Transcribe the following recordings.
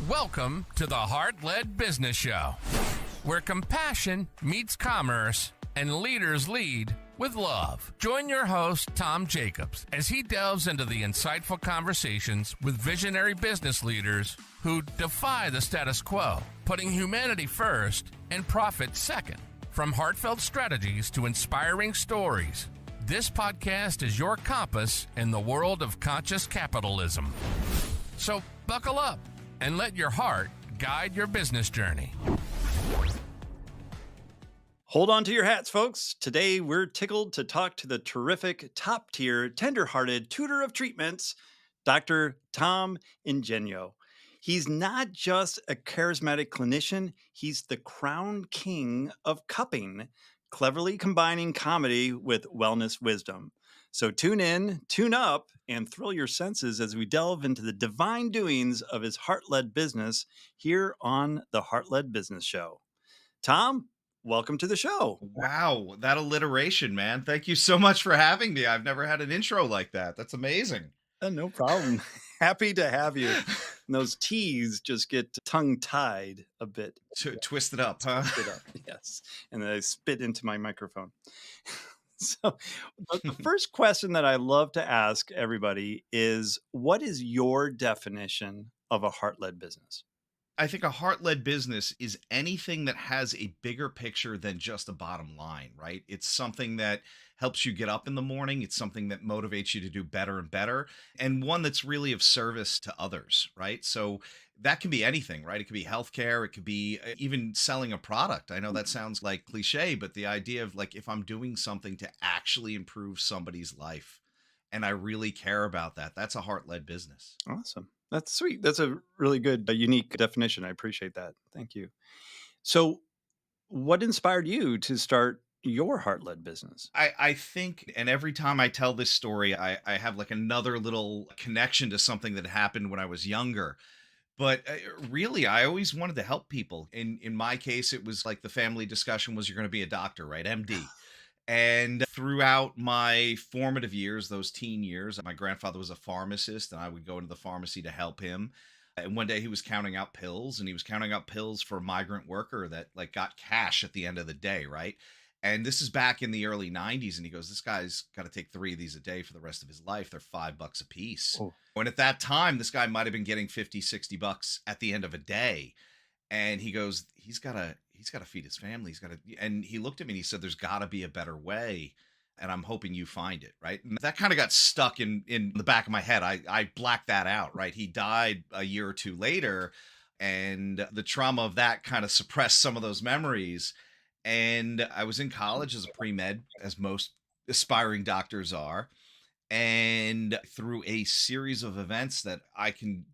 Welcome to the Heart-Led Business Show, where compassion meets commerce and leaders lead with love. Join your host, Tom Jacobs, as he delves into the insightful conversations with visionary business leaders who defy the status quo, putting humanity first and profit second. From heartfelt strategies to inspiring stories, this podcast is your compass in the world of conscious capitalism. So buckle up and let your heart guide your business journey. Hold on to your hats, folks. Today, we're tickled to talk to the terrific, top-tier, tender-hearted tutor of treatments, Dr. Tom Ingegno. He's not just a charismatic clinician, he's the crown king of cupping, cleverly combining comedy with wellness wisdom. So tune in, tune up, and thrill your senses as we delve into the divine doings of his heart-led business here on the Heart-Led Business Show. Tom, welcome to the show. Wow, that alliteration, man. Thank you so much for having me. I've never had an intro like that. That's amazing. No problem. Happy to have you. And those T's just get tongue-tied a bit. Twist it up, huh? Twist it up, yes. And then I spit into my microphone. So the first question that I love to ask everybody is, what is your definition of a heart-led business? I think a heart-led business is anything that has a bigger picture than just a bottom line, right? It's something that helps you get up in the morning. It's something that motivates you to do better and better, and one that's really of service to others, right? So that can be anything, right? It could be healthcare. It could be even selling a product. I know that sounds like cliche, but the idea of like, if I'm doing something to actually improve somebody's life and I really care about that, that's a heart-led business. Awesome. That's sweet. That's a really good, unique definition. I appreciate that. Thank you. So what inspired you to start your heart-led business? I think, and every time I tell this story, I have like another little connection to something that happened when I was younger. But really, I always wanted to help people. In my case, it was like the family discussion was, you're going to be a doctor, right? MD. And throughout my formative years, those teen years, my grandfather was a pharmacist, and I would go into the pharmacy to help him. And one day he was counting out pills, and he was counting out pills for a migrant worker that like got cash at the end of the day, right? And this is back in the early 90s. And he goes, this guy's got to take 3 of these a day for the rest of his life. They're $5 a piece. Oh. And at that time, this guy might've been getting 50, 60 bucks at the end of a day. And he goes, he's got to feed his family. And he looked at me and he said, there's got to be a better way. And I'm hoping you find it. Right. And that kind of got stuck in the back of my head. I blacked that out. Right. He died a year or two later, and the trauma of that kind of suppressed some of those memories. And I was in college as a pre-med, as most aspiring doctors are. And through a series of events that I can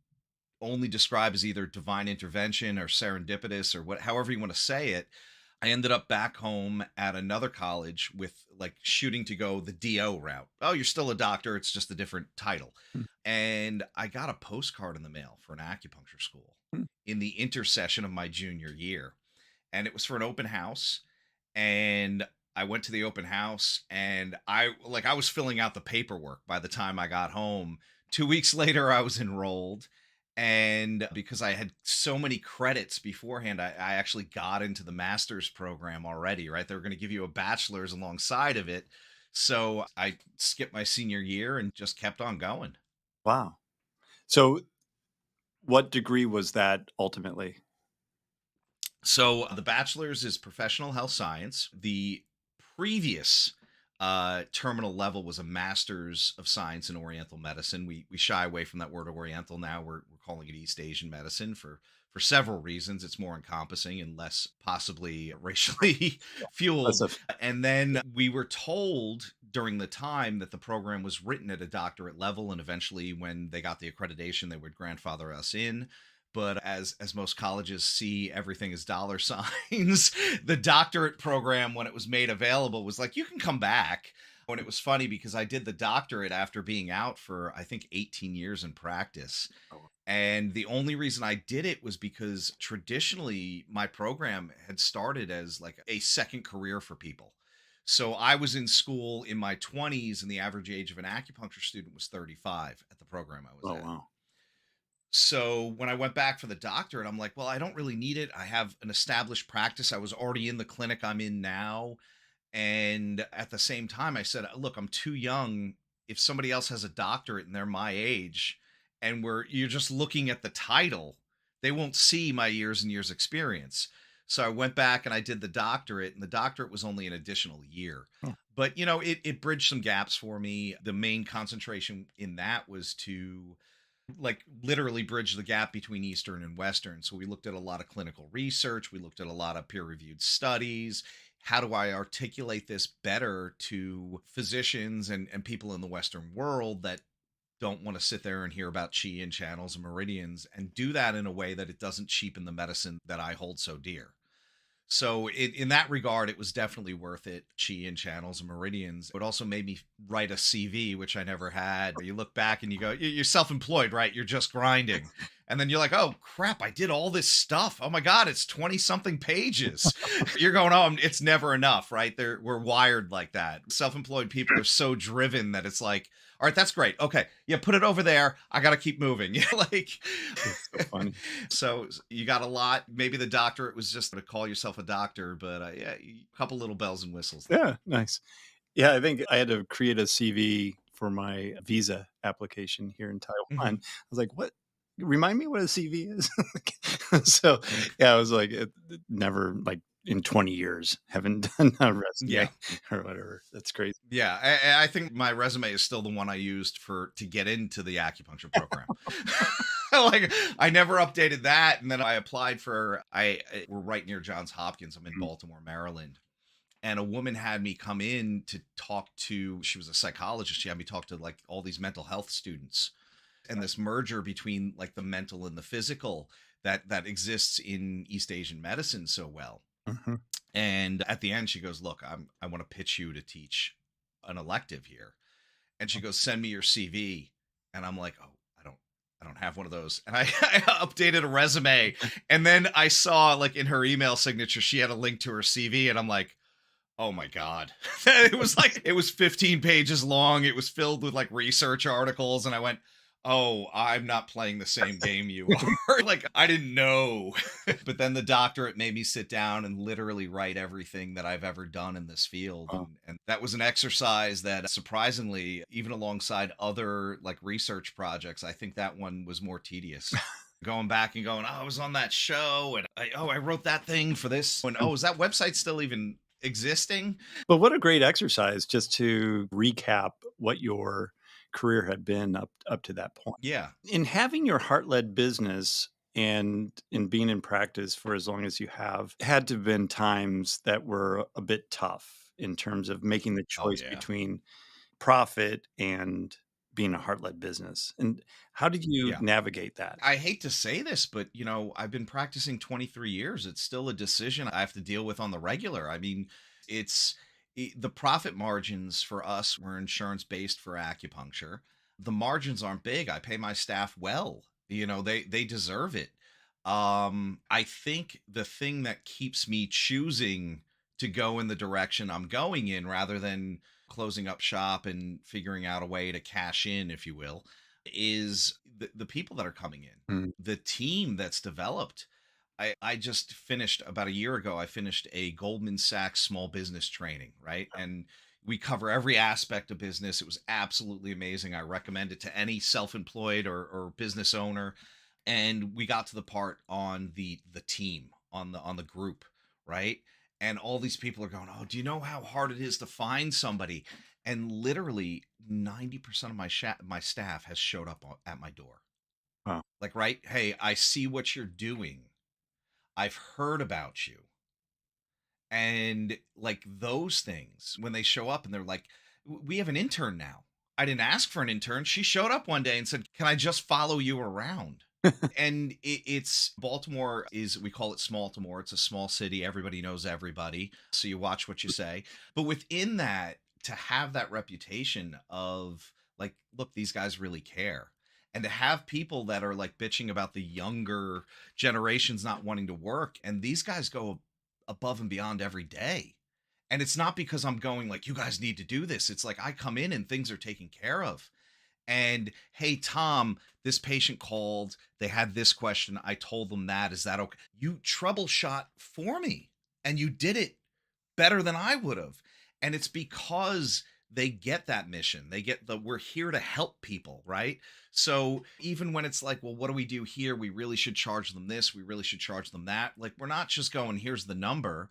only describe as either divine intervention or serendipitous or however you want to say it, I ended up back home at another college with like shooting to go the DO route. Oh, you're still a doctor. It's just a different title. And I got a postcard in the mail for an acupuncture school in the intercession of my junior year. And it was for an open house. And I went to the open house, and I was filling out the paperwork by the time I got home. 2 weeks later, I was enrolled. And because I had so many credits beforehand, I actually got into the master's program already, right? They were going to give you a bachelor's alongside of it. So I skipped my senior year and just kept on going. Wow. So what degree was that ultimately? So the bachelor's is professional health science. The previous terminal level was a master's of science in Oriental medicine. We shy away from that word Oriental now. We're calling it East Asian medicine for several reasons. It's more encompassing and less possibly racially fueled. And then we were told during the time that the program was written at a doctorate level, and eventually when they got the accreditation, they would grandfather us in. But as most colleges see everything as dollar signs, the doctorate program, when it was made available, was like, you can come back. And it was funny because I did the doctorate after being out for, I think, 18 years in practice. And the only reason I did it was because traditionally my program had started as like a second career for people. So I was in school in my 20s, and the average age of an acupuncture student was 35 at the program I was at. Wow. So when I went back for the doctorate, I'm like, well, I don't really need it. I have an established practice. I was already in the clinic I'm in now. And at the same time, I said, look, I'm too young. If somebody else has a doctorate and they're my age, and you're just looking at the title, they won't see my years and years experience. So I went back and I did the doctorate, and the doctorate was only an additional year. Oh. But it bridged some gaps for me. The main concentration in that was to like literally bridge the gap between Eastern and Western. So we looked at a lot of clinical research. We looked at a lot of peer reviewed studies. How do I articulate this better to physicians and people in the Western world that don't want to sit there and hear about chi and channels and meridians, and do that in a way that it doesn't cheapen the medicine that I hold so dear? So in that regard, it was definitely worth it. Chi and channels and meridians. It also made me write a CV, which I never had. You look back and you go, you're self-employed, right? You're just grinding. And then you're like, oh crap, I did all this stuff. Oh my God, it's 20 something pages. You're going, oh, it's never enough, right? We're wired like that. Self-employed people are so driven that it's like, all right, that's great. Okay. Yeah. Put it over there. I got to keep moving. Like, It's so funny. so you got a lot. Maybe the doctorate was just to call yourself a doctor, but yeah, a couple little bells and whistles. Yeah, nice. Yeah, I think I had to create a CV for my visa application here in Taiwan. I was like, what? Remind me what a CV is. So, yeah, I was like, never, like, in 20 years, haven't done a resume or whatever. That's crazy. Yeah, I think my resume is still the one I used to get into the acupuncture program. Like, I never updated that, and then I applied we're right near Johns Hopkins. I'm in Baltimore, Maryland. And a woman had me come in to she was a psychologist. She had me talk to like all these mental health students, and this merger between like the mental and the physical that exists in East Asian medicine so well. Mm-hmm. And at the end, she goes, look, I want to pitch you to teach an elective here. And she goes, send me your CV. And I'm like, oh, I don't have one of those. And I updated a resume. And then I saw like in her email signature, she had a link to her CV. And I'm like, oh my God. It was 15 pages long. It was filled with like research articles. And I went, oh, I'm not playing the same game you are. Like, I didn't know. But then the doctorate made me sit down and literally write everything that I've ever done in this field. Wow. And that was an exercise that surprisingly, even alongside other like research projects, I think that one was more tedious. Going back and going, oh, I was on that show and I wrote that thing for this. And is that website still even existing? But what a great exercise just to recap what your career had been up to that point. Yeah. In having your heart-led business and in being in practice for as long as you have, had to have been times that were a bit tough in terms of making the choice between profit and being a heart-led business. And how did you navigate that? I hate to say this, but I've been practicing 23 years. It's still a decision I have to deal with on the regular. I mean, the profit margins for us were insurance based for acupuncture. The margins aren't big. I pay my staff well. They deserve it. I think the thing that keeps me choosing to go in the direction I'm going in rather than closing up shop and figuring out a way to cash in, if you will, is the people that are coming in, the team that's developed. I just finished about a year ago. I finished a Goldman Sachs small business training, right? And we cover every aspect of business. It was absolutely amazing. I recommend it to any self-employed or business owner. And we got to the part on the team, on the group, right? And all these people are going, oh, do you know how hard it is to find somebody? And literally 90% of my staff has showed up at my door. Wow. Like, right? Hey, I see what you're doing. I've heard about you. And like those things, when they show up and they're like, we have an intern now. I didn't ask for an intern. She showed up one day and said, can I just follow you around? And it's Baltimore we call it Small-timore. It's a small city. Everybody knows everybody. So you watch what you say. But within that, to have that reputation of like, look, these guys really care. And to have people that are like bitching about the younger generations not wanting to work. And these guys go above and beyond every day. And it's not because I'm going like, you guys need to do this. It's like I come in and things are taken care of. And hey, Tom, this patient called. They had this question. I told them that. Is that okay? You troubleshot for me and you did it better than I would have. And it's because they get that mission. They get we're here to help people, right? So even when it's like, well, what do we do here? We really should charge them this. We really should charge them that. Like, we're not just going, here's the number.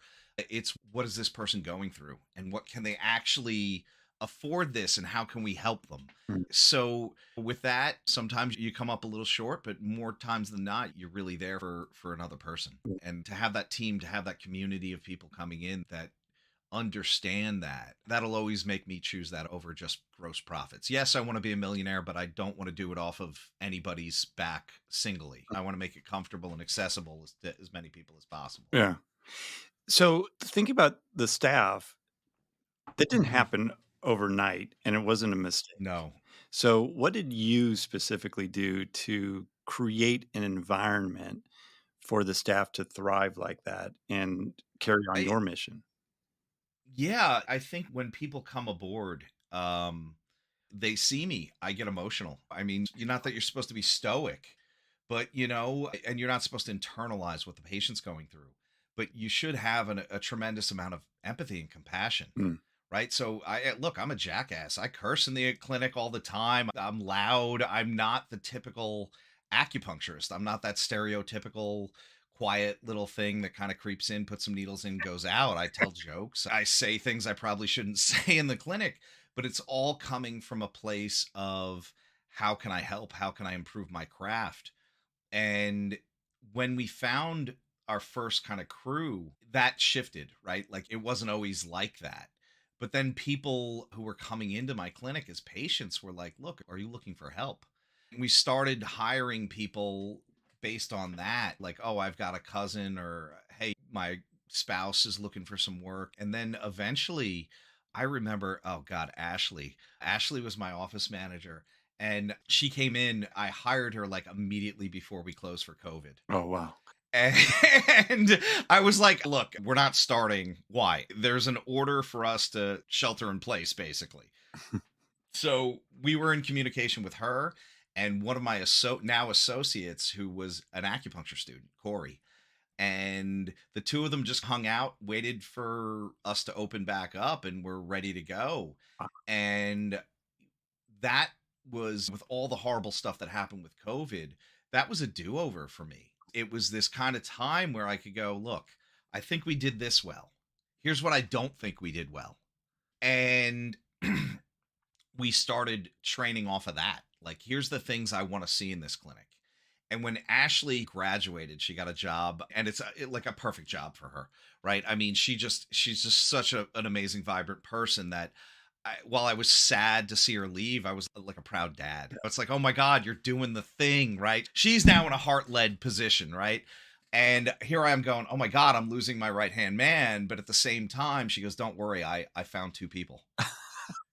It's what is this person going through and what can they actually afford this and how can we help them? Mm. So with that, sometimes you come up a little short, but more times than not, you're really there for another person. Mm. And to have that team, to have that community of people coming in that understand that, that'll always make me choose that over just gross profits. Yes, I want to be a millionaire, but I don't want to do it off of anybody's back singly. I want to make it comfortable and accessible to as many people as possible. Yeah. So think about the staff. That didn't Mhm. happen overnight, and it wasn't a mistake. No. So what did you specifically do to create an environment for the staff to thrive like that and carry on I your mission? Yeah, I think when people come aboard, they see me, I get emotional. I mean, you're not that you're supposed to be stoic, but and you're not supposed to internalize what the patient's going through, but you should have a tremendous amount of empathy and compassion. Mm. Right. So look, I'm a jackass. I curse in the clinic all the time. I'm loud. I'm not the typical acupuncturist. I'm not that stereotypical quiet little thing that kind of creeps in, puts some needles in, goes out. I tell jokes. I say things I probably shouldn't say in the clinic, but it's all coming from a place of how can I help? How can I improve my craft? And when we found our first kind of crew, that shifted, right? Like, it wasn't always like that. But then people who were coming into my clinic as patients were like, look, are you looking for help? And we started hiring people based on that. Like, oh, I've got a cousin, or hey, my spouse is looking for some work. And then eventually I remember, oh God, Ashley. Ashley was my office manager. And she came in, I hired her like immediately before we closed for COVID. Oh, wow. And I was like, look, we're not starting. Why? There's an order for us to shelter in place, basically. So we were in communication with her and one of my now associates, who was an acupuncture student, Corey. And the two of them just hung out, waited for us to open back up, and we're ready to go. Wow. And that was, with all the horrible stuff that happened with COVID, that was a do-over for me. It was this kind of time where I could go, look, I think we did this well. Here's what I don't think we did well. And we started training off of that. Like, here's the things I want to see in this clinic. And when Ashley graduated, she got a job, and it's like a perfect job for her, right? I mean, she's just such an amazing, vibrant person that while I was sad to see her leave, I was like a proud dad. It's like, oh my God, you're doing the thing, right? She's now in a heart-led position, right? And here I am going, oh my God, I'm losing my right-hand man. But at the same time, she goes, don't worry, I found two people.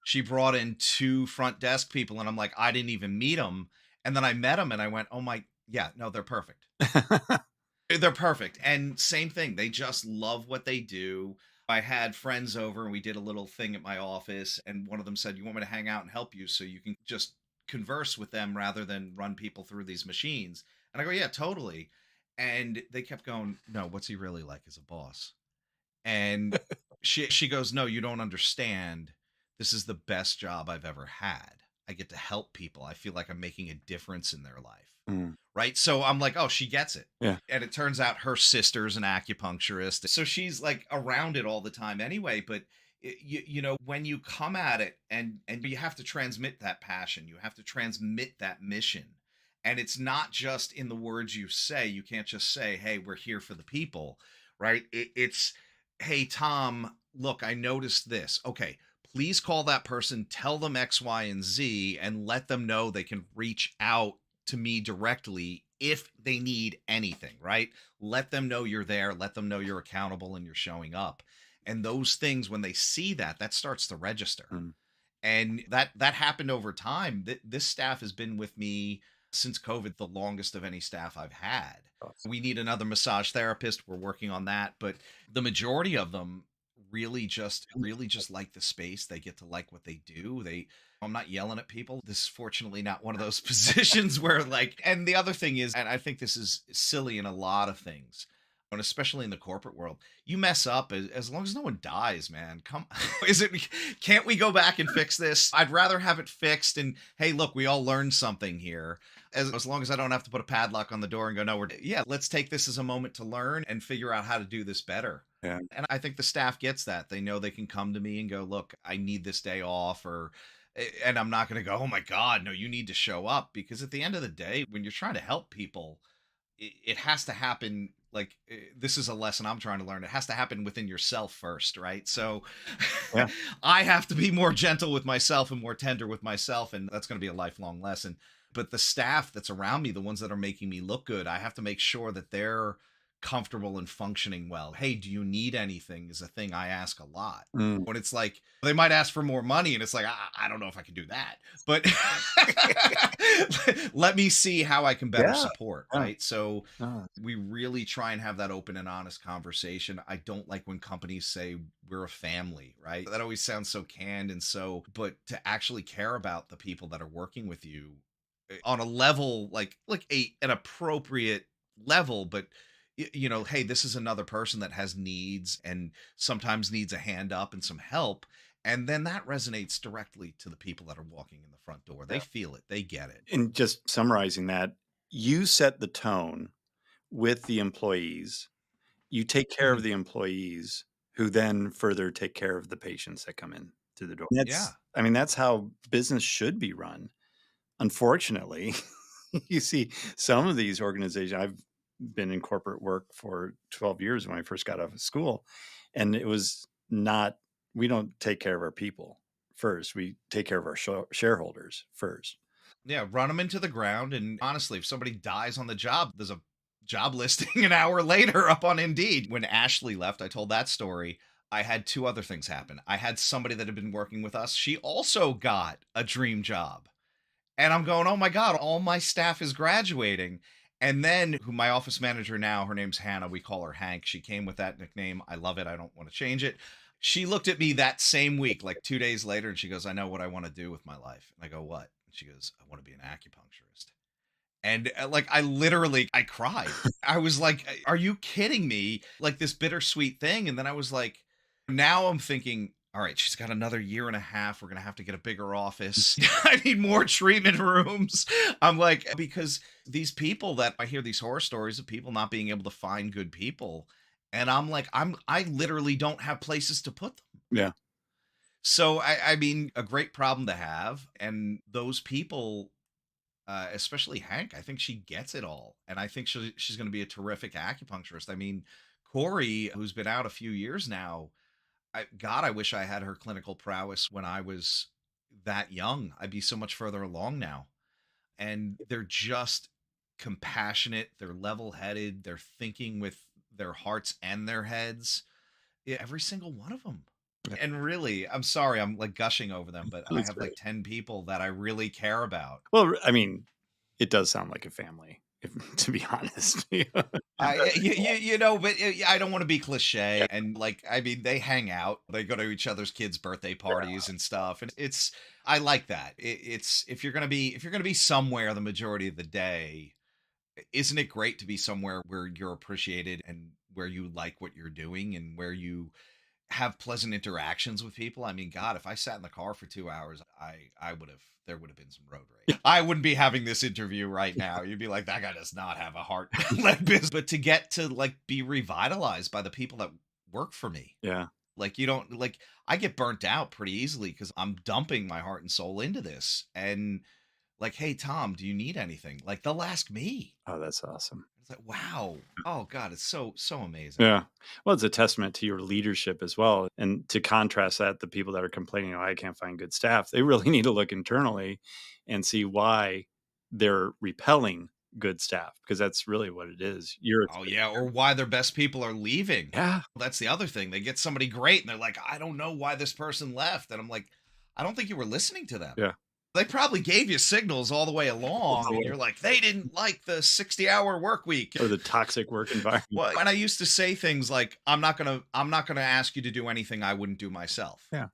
She brought in two front desk people, and I'm like, I didn't even meet them. And then I met them, and I went, oh my, yeah, no, they're perfect. They're perfect. And same thing. They just love what they do. I had friends over and we did a little thing at my office, and one of them said, you want me to hang out and help you so you can just converse with them rather than run people through these machines? And I go, yeah, totally. And they kept going, no, what's he really like as a boss? And she goes, no, you don't understand. This is the best job I've ever had. I get to help people. I feel like I'm making a difference in their life. Mm. Right. So I'm like, oh, she gets it. Yeah. And it turns out her sister's an acupuncturist. So she's like around it all the time anyway. But when you come at it, and you have to transmit that passion, you have to transmit that mission. And it's not just in the words you say. You can't just say, hey, we're here for the people. Right. It's, hey, Tom, look, I noticed this. Okay. Please call that person, tell them X, Y, and Z, and let them know they can reach out to me directly if they need anything, right? Let them know you're there. Let them know you're accountable and you're showing up. And those things, when they see that, that starts to register. Mm. And that happened over time. This staff has been with me since COVID, the longest of any staff I've had. Awesome. We need another massage therapist. We're working on that. But the majority of them really just like the space. They get to like what they do. I'm not yelling at people. This is fortunately not one of those positions where like, and the other thing is, and I think this is silly in a lot of things, and especially in the corporate world, you mess up as long as no one dies, man. Come, can't we go back and fix this? I'd rather have it fixed. And hey, look, we all learned something here. As long as I don't have to put a padlock on the door and go, no, let's take this as a moment to learn and figure out how to do this better. Yeah. And I think the staff gets that. They know they can come to me and go, look, I need this day off, and I'm not going to go, oh my God, no, you need to show up. Because at the end of the day, when you're trying to help people, it has to happen. Like, this is a lesson I'm trying to learn. It has to happen within yourself first, right? So Yeah. I have to be more gentle with myself and more tender with myself. And that's going to be a lifelong lesson. But the staff that's around me, the ones that are making me look good, I have to make sure that they're comfortable and functioning well. Hey, do you need anything is a thing I ask a lot. Mm. When it's like, they might ask for more money and it's like, I don't know if I can do that, but let me see how I can better support. Right. So we really try and have that open and honest conversation. I don't like when companies say we're a family, right? That always sounds so canned but to actually care about the people that are working with you on a level, like an appropriate level, but hey, this is another person that has needs and sometimes needs a hand up and some help. And then that resonates directly to the people that are walking in the front door. They feel it. They get it. And just summarizing that, you set the tone with the employees. You take care of the employees who then further take care of the patients that come in to the door. I mean, that's how business should be run. Unfortunately, you see some of these organizations, I've been in corporate work for 12 years when I first got out of school, and it was not, we don't take care of our people first. We take care of our shareholders first. Yeah, run them into the ground. And honestly, if somebody dies on the job, there's a job listing an hour later up on Indeed. When Ashley left, I told that story. I had two other things happen. I had somebody that had been working with us. She also got a dream job. And I'm going, oh my God, all my staff is graduating. And then my office manager now, her name's Hannah. We call her Hank. She came with that nickname. I love it. I don't want to change it. She looked at me that same week, like 2 days later, and she goes, I know what I want to do with my life. And I go, what? And she goes, I want to be an acupuncturist. And I cried. I was like, are you kidding me? Like this bittersweet thing. And then I was like, now I'm thinking, all right, she's got another year and a half. We're going to have to get a bigger office. I need more treatment rooms. I'm like, because these people that I hear these horror stories of people not being able to find good people. And I'm like, I literally don't have places to put them. Yeah. So, I mean, a great problem to have. And those people, especially Hank, I think she gets it all. And I think she's going to be a terrific acupuncturist. I mean, Corey, who's been out a few years now, I wish I had her clinical prowess when I was that young. I'd be so much further along now. And they're just compassionate. They're level-headed. They're thinking with their hearts and their heads. Yeah, every single one of them. Yeah. And really, I'm sorry, I'm like gushing over them, but I have like 10 people that I really care about. Well, I mean, it does sound like a family, to be honest. But I don't want to be cliche. And like, I mean, they hang out, they go to each other's kids' birthday parties and stuff. And I like that. It's, if you're going to be somewhere the majority of the day, isn't it great to be somewhere where you're appreciated and where you like what you're doing and where you have pleasant interactions with people? I mean, God, if I sat in the car for 2 hours, there would have been some road rage. I wouldn't be having this interview right now. You'd be like, that guy does not have a heart like business. But to get to like be revitalized by the people that work for me. Yeah. Like I get burnt out pretty easily because I'm dumping my heart and soul into this. And like, hey, Tom, do you need anything? Like they'll ask me. Oh, that's awesome. It's like, wow. Oh God, it's so amazing. Yeah. Well, it's a testament to your leadership as well. And to contrast that, the people that are complaining, oh, I can't find good staff, they really need to look internally and see why they're repelling good staff, because that's really what it is. Or why their best people are leaving. Yeah. That's the other thing. They get somebody great and they're like, I don't know why this person left. And I'm like, I don't think you were listening to them. Yeah. They probably gave you signals all the way along, and you're like, they didn't like the 60-hour work week. Or the toxic work environment. Well, and I used to say things like, I'm not gonna ask you to do anything I wouldn't do myself. Yeah.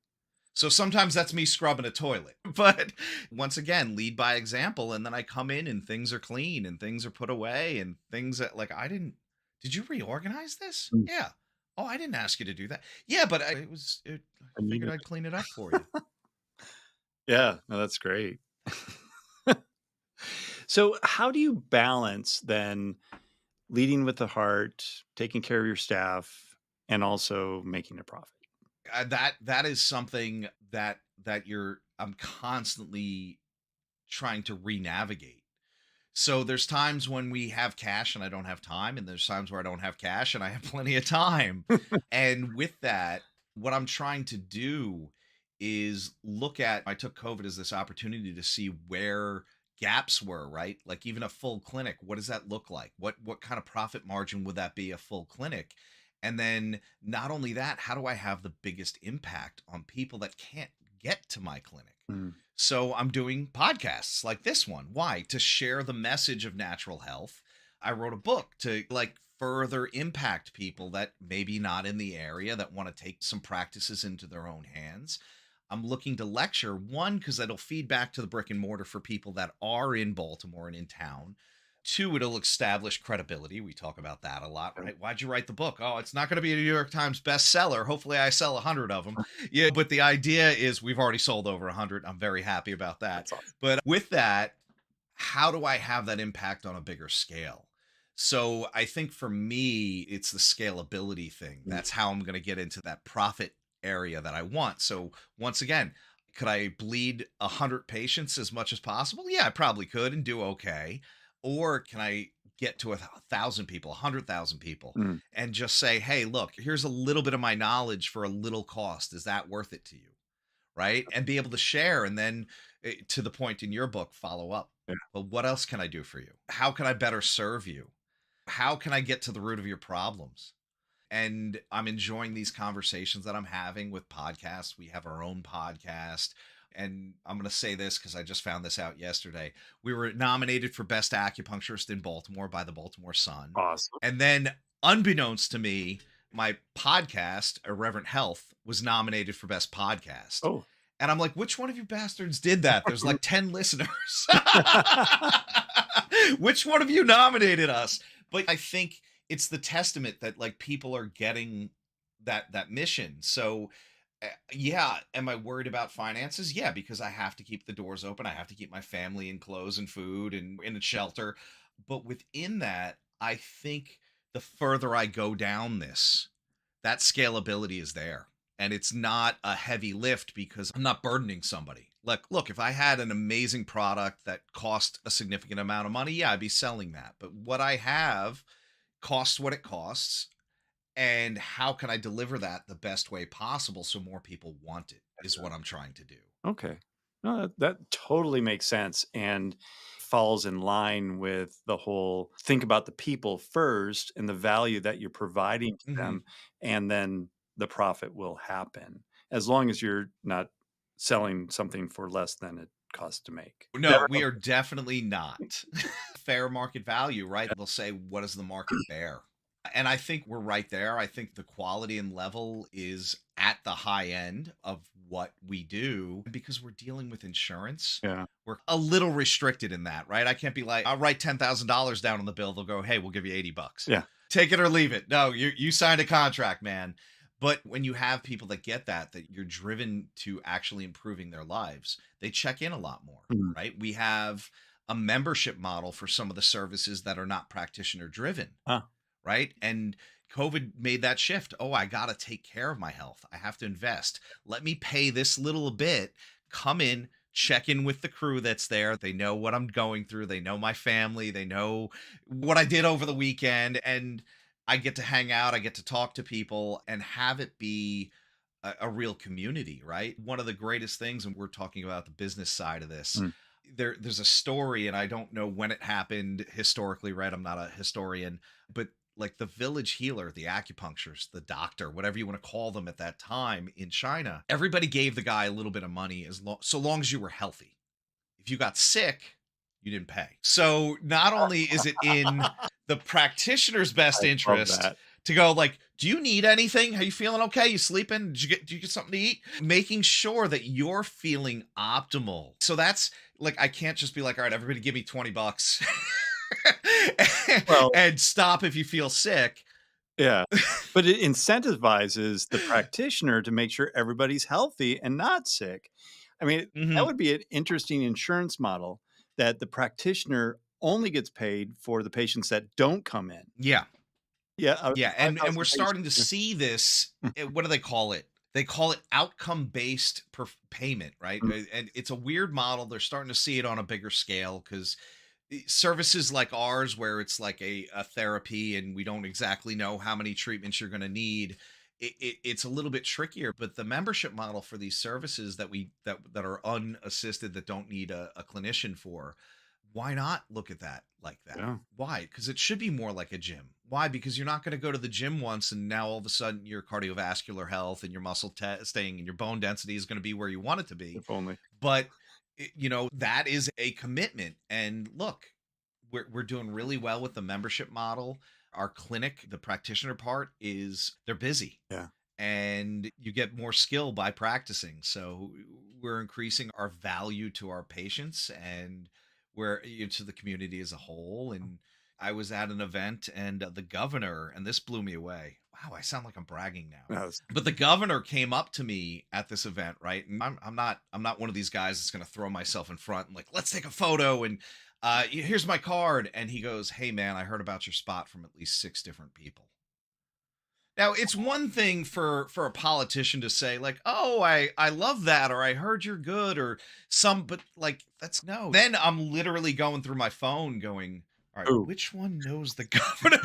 So sometimes that's me scrubbing a toilet. But once again, lead by example. And then I come in and things are clean and things are put away and things that like, did you reorganize this? Mm. Yeah. Oh, I didn't ask you to do that. Yeah, but I figured I'd clean it up for you. Yeah, no, that's great. So how do you balance then leading with the heart, taking care of your staff, and also making a profit? That is something I'm constantly trying to re-navigate. So there's times when we have cash and I don't have time, and there's times where I don't have cash and I have plenty of time. And with that, what I'm trying to do is I took COVID as this opportunity to see where gaps were, right? Like even a full clinic, what does that look like? What kind of profit margin would that be, a full clinic? And then not only that, how do I have the biggest impact on people that can't get to my clinic? Mm. So I'm doing podcasts like this one. Why? To share the message of natural health. I wrote a book to like further impact people that maybe not in the area that want to take some practices into their own hands. I'm looking to lecture, one, because it'll feed back to the brick and mortar for people that are in Baltimore and in town. Two, it'll establish credibility. We talk about that a lot, right? Why'd you write the book? Oh, it's not going to be a New York Times bestseller. Hopefully I sell 100 of them. Yeah, but the idea is we've already sold over 100. I'm very happy about that. Awesome. But with that, how do I have that impact on a bigger scale? So I think for me, it's the scalability thing. That's how I'm going to get into that profit area that I want. So once again, could I bleed 100 patients as much as possible? Yeah, I probably could and do okay. Or can I get to 1,000 people, 100,000 people, and just say, hey, look, here's a little bit of my knowledge for a little cost. Is that worth it to you? Right. And be able to share. And then to the point in your book, follow up. Yeah. But what else can I do for you? How can I better serve you? How can I get to the root of your problems? And I'm enjoying these conversations that I'm having with podcasts. We have our own podcast. And I'm going to say this because I just found this out yesterday. We were nominated for Best Acupuncturist in Baltimore by the Baltimore Sun. Awesome. And then, unbeknownst to me, my podcast, Irreverent Health, was nominated for Best Podcast. Oh. And I'm like, which one of you bastards did that? There's like 10 listeners. Which one of you nominated us? But I think it's the testament that like people are getting that mission. So yeah, am I worried about finances? Yeah, because I have to keep the doors open. I have to keep my family in clothes and food and in a shelter. But within that, I think the further I go down this, that scalability is there. And it's not a heavy lift because I'm not burdening somebody. Like, look, if I had an amazing product that cost a significant amount of money, yeah, I'd be selling that. But what I have costs what it costs. And how can I deliver that the best way possible so more people want it is what I'm trying to do. Okay. No, that totally makes sense and falls in line with the whole think about the people first and the value that you're providing to them, and then the profit will happen as long as you're not selling something for less than it costs to make. No, we are definitely not. Fair market value, right? They'll say, what does the market bear? And I think we're right there. I think the quality and level is at the high end of what we do because we're dealing with insurance. Yeah. We're a little restricted in that, right? I can't be like, I'll write $10,000 down on the bill. They'll go, hey, we'll give you $80. Yeah. Take it or leave it. No, you signed a contract, man. But when you have people that get that you're driven to actually improving their lives, they check in a lot more, right? We have a membership model for some of the services that are not practitioner driven. Right. And COVID made that shift. Oh, I got to take care of my health. I have to invest. Let me pay this little bit, come in, check in with the crew that's there. They know what I'm going through. They know my family. They know what I did over the weekend. And I get to hang out. I get to talk to people and have it be a real community. Right. One of the greatest things, and we're talking about the business side of this. There's a story, and I don't know when it happened historically, right? I'm not a historian, but like the village healer, the acupuncturist, the doctor, whatever you want to call them at that time in China, everybody gave the guy a little bit of money so long as you were healthy. If you got sick, you didn't pay. So not only is it in the practitioner's best I love interest that. to go like, do you need anything? Are you feeling okay? You sleeping? Do you get something to eat? Making sure that you're feeling optimal. So that's like, I can't just be like, all right, everybody give me $20 Well, and stop if you feel sick. yeah. But it incentivizes the practitioner to make sure everybody's healthy and not sick. I mean, that Mhm. would be an interesting insurance model that the practitioner only gets paid for the patients that don't come in. Yeah. Yeah, out of the Yeah, and we're 5,000 starting to patients. see this. What do they call it? They call it outcome based payment, right? Mm, And it's a weird model. They're starting to see it on a bigger scale because services like ours, where it's like a therapy, and we don't exactly know how many treatments you're going to need. It's a little bit trickier, but the membership model for these services that are unassisted, that don't need a clinician for, why not look at that like that? yeah, Why? Because it should be more like a gym. Why? Because you're not going to go to the gym once and now all of a sudden your cardiovascular health and your muscle testing and your bone density is going to be where you want it to be. if only. But that is a commitment. And look, we're doing really well with the membership model. Our clinic, the practitioner part, is they're busy, Yeah. and you get more skill by practicing. So we're increasing our value to our patients, and to the community as a whole. And I was at an event, and the governor, and this blew me away. Wow, I sound like I'm bragging now. No, it's- But the governor came up to me at this event, right? And I'm not one of these guys that's going to throw myself in front and like, let's take a photo and here's my card. And he goes, hey man, I heard about your spot from at least 6 different people. Now, it's one thing for a politician to say like, "Oh, I love that," or "I heard you're good," or but like that's no. Then I'm literally going through my phone going, "All right, Ooh. which one knows the governor?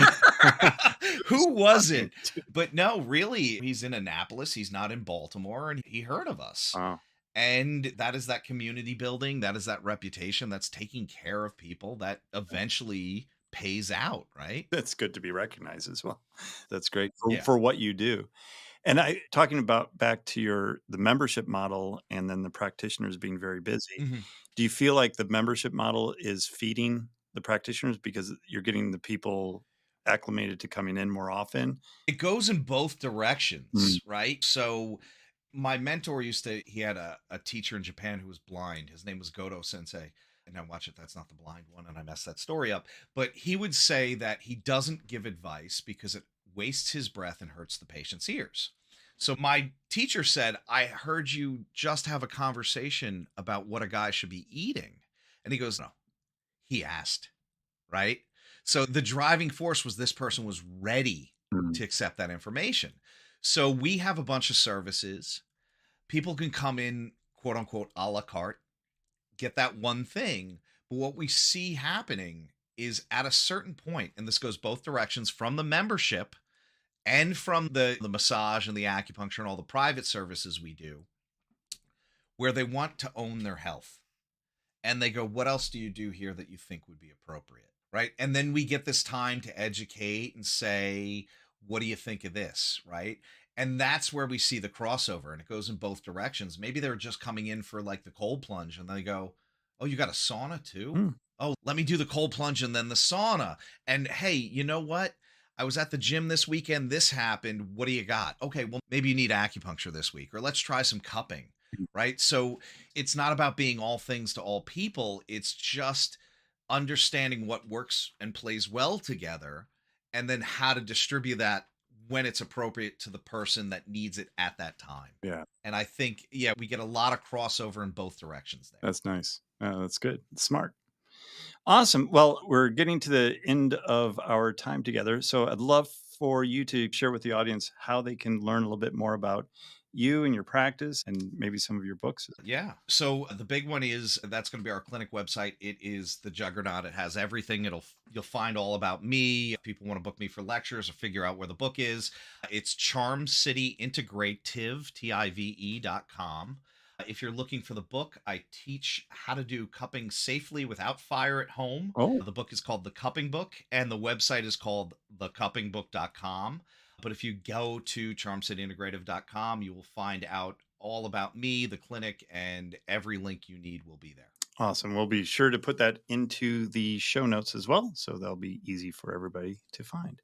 Who was it?" But no, really, he's in Annapolis, he's not in Baltimore, and he heard of us. Wow. And that is that community building, that is that reputation, that's taking care of people that eventually pays out, right? That's good to be recognized as well. That's great Yeah. for what you do. And I talking about back to the membership model and then the practitioners being very busy. Mhm. Do you feel like the membership model is feeding the practitioners because you're getting the people acclimated to coming in more often? It goes in both Mm. directions, right? So my mentor he had a teacher in Japan who was blind. His name was Goto Sensei. And now watch it, that's not the blind one, and I messed that story up. But he would say that he doesn't give advice because it wastes his breath and hurts the patient's ears. So my teacher said, I heard you just have a conversation about what a guy should be eating. And he goes, no, he asked, right? So the driving force was this person was ready Mm. to accept that information. So we have a bunch of services. People can come in, quote unquote, a la carte, get that one thing. But what we see happening is at a certain point, and this goes both directions from the membership and from the massage and the acupuncture and all the private services we do, where they want to own their health. And they go, what else do you do here that you think would be appropriate? Right. And then we get this time to educate and say, what do you think of this? Right. And that's where we see the crossover, and it goes in both directions. Maybe they're just coming in for like the cold plunge, and they go, oh, you got a sauna too? Mm. Oh, let me do the cold plunge and then the sauna. And hey, you know what? I was at the gym this weekend. This happened. What do you got? Okay, well, maybe you need acupuncture this week, or let's try some cupping. Right. So it's not about being all things to all people. It's just understanding what works and plays well together, and then how to distribute that when it's appropriate to the person that needs it at that time. Yeah, And I think, yeah, we get a lot of crossover in both directions there. that's nice. That's good. Smart. Awesome. Well, we're getting to the end of our time together. So I'd love for you to share with the audience how they can learn a little bit more about you and your practice and maybe some of your books. Yeah. So the big one is that's going to be our clinic website. It is the juggernaut. It has everything. You'll find all about me. If people want to book me for lectures or figure out where the book is, it's Charm City Integrative, TIVE.com. If you're looking for the book, I teach how to do cupping safely without fire at home. Oh, The book is called The Cupping Book, and the website is called thecuppingbook.com. But if you go to charmcityintegrative.com, you will find out all about me, the clinic, and every link you need will be there. Awesome. We'll be sure to put that into the show notes as well, so they'll be easy for everybody to find.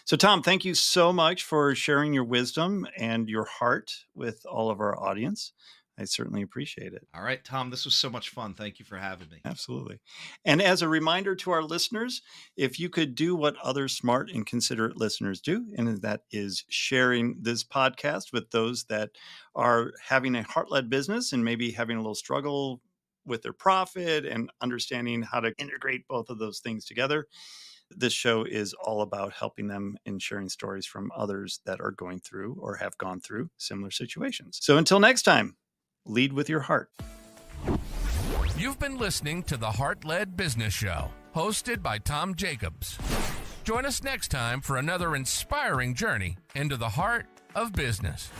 So, Tom, thank you so much for sharing your wisdom and your heart with all of our audience. I certainly appreciate it. All right, Tom, this was so much fun. Thank you for having me. Absolutely. And as a reminder to our listeners, if you could do what other smart and considerate listeners do, and that is sharing this podcast with those that are having a heart-led business and maybe having a little struggle with their profit and understanding how to integrate both of those things together. This show is all about helping them and sharing stories from others that are going through or have gone through similar situations. So until next time, lead with your heart. You've been listening to the Heart-Led Business Show, hosted by Tom Jacobs. Join us next time for another inspiring journey into the heart of business.